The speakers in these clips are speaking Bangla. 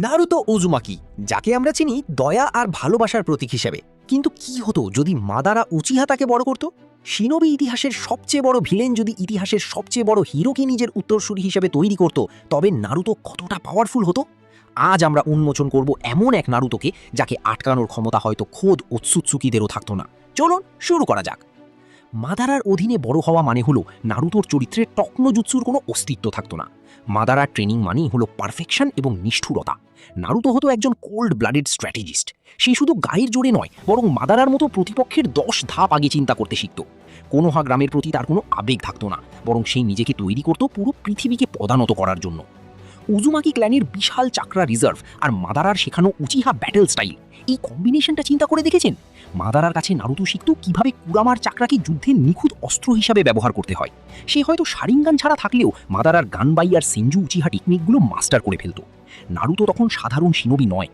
নারুতো উজুমাকি, যাকে আমরা চিনি দয়া আর ভালোবাসার প্রতীক হিসেবে। কিন্তু কি হতো যদি মাদারা উচিহা তাকে বড় করত? শিনোবি ইতিহাসের সবচেয়ে বড় ভিলেন যদি ইতিহাসের সবচেয়ে বড় হিরোকে নিজের উত্তরসূরি হিসেবে তৈরি করত, তবে নারুতো কতটা পাওয়ারফুল হতো? আজ আমরা উন্মোচন করব এমন এক নারুতোকে যাকে আটকানোর ক্ষমতা হয়তো খোদ ওৎসুৎসুকিদেরও থাকতো না। চলুন শুরু করা যাক। মাদারার অধীনে বড় হওয়া মানে হলো নারুতোর চরিত্রে টকনোজুৎসুর কোনো অস্তিত্ব থাকতো না। মাদারার ট্রেনিং মানেই হলো পারফেকশন এবং নিষ্ঠুরতা। নারুতো হতো একজন কোল্ড ব্লাডেড স্ট্র্যাটেজিস্ট। সে শুধু গায়ের জোরে নয়, বরং মাদারার মতো প্রতিপক্ষের 10 ধাপ আগে চিন্তা করতে শিখত। কোনোহা গ্রামের প্রতি তার কোনো আবেগ থাকতো না, বরং সেই নিজেকে তৈরি করত পুরো পৃথিবীকে পদানত করার জন্য। উজুমাকি ক্ল্যানের বিশাল চাকরা রিজার্ভ আর মাদারার শেখানো উচিহা ব্যাটেল স্টাইল, এই কম্বিনেশনটা চিন্তা করে দেখেছেন? মাদারার কাছে নারুতো শিখত কিভাবে কুরামার চাকরাকে যুদ্ধের নিখুঁত অস্ত্র হিসাবে ব্যবহার করতে হয়। সে হয়তো শারিঙ্গান ছাড়া থাকলেও মাদারার গানবাই আর সেনজু উচিহা টেকনিকগুলো মাস্টার করে ফেলত। নারুতো তখন সাধারণ শিনোবি নয়।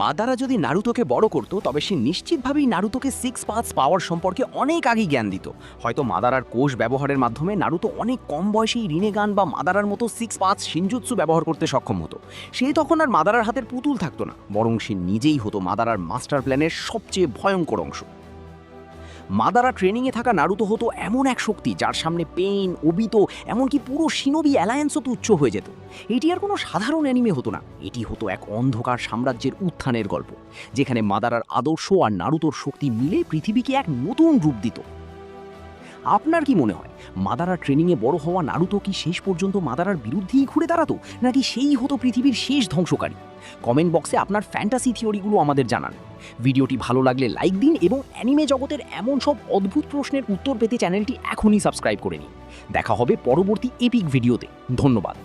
মাদারা যদি নারুতোকে বড় করত, তবে সে নিশ্চিতভাবেই নারুতোকে 6 পাথস পাওয়ার সম্পর্কে অনেক আগেই জ্ঞান দিত। হয়তো মাদারার কোষ ব্যবহারের মাধ্যমে নারুতো অনেক কম বয়সেই রিনেগান বা মাদারার মতো 6 পাথস শিনজুৎসু ব্যবহার করতে সক্ষম হতো। সে তখন আর মাদারার হাতের পুতুল থাকতো না, বরং সে নিজেই হতো মাদারার মাস্টার প্ল্যানের সবচেয়ে ভয়ঙ্কর অংশ। মাদারা ট্রেনিংয়ে থাকা নারুতো হতো এমন এক শক্তি যার সামনে পেইন, ওবিতো, এমনকি পুরো শিনোবি অ্যালায়েন্সও তুচ্ছ হয়ে যেত। এটি আর কোনো সাধারণ অ্যানিমে হতো না, এটি হতো এক অন্ধকার সাম্রাজ্যের উত্থানের গল্প, যেখানে মাদারার আদর্শ আর নারুতোর শক্তি মিলে পৃথিবীকে এক নতুন রূপ দিত। আপনার কি মনে হয়, মাদারা ট্রেনিংয়ে বড় হওয়া নারুতো কি শেষ পর্যন্ত মাদারার বিরুদ্ধেই ঘুরে দাঁড়াতো, নাকি সেই হতো পৃথিবীর শেষ ধ্বংসকারী? কমেন্ট বক্সে আপনার ফ্যান্টাসি থিওরিগুলো আমাদের জানান। ভিডিওটি ভালো লাগলে লাইক দিন এবং অ্যানিমে জগতের এমন সব অদ্ভুত প্রশ্নের উত্তর পেতে চ্যানেলটি এখনই সাবস্ক্রাইব করে নিন। দেখা হবে পরবর্তী এপিক ভিডিওতে। ধন্যবাদ।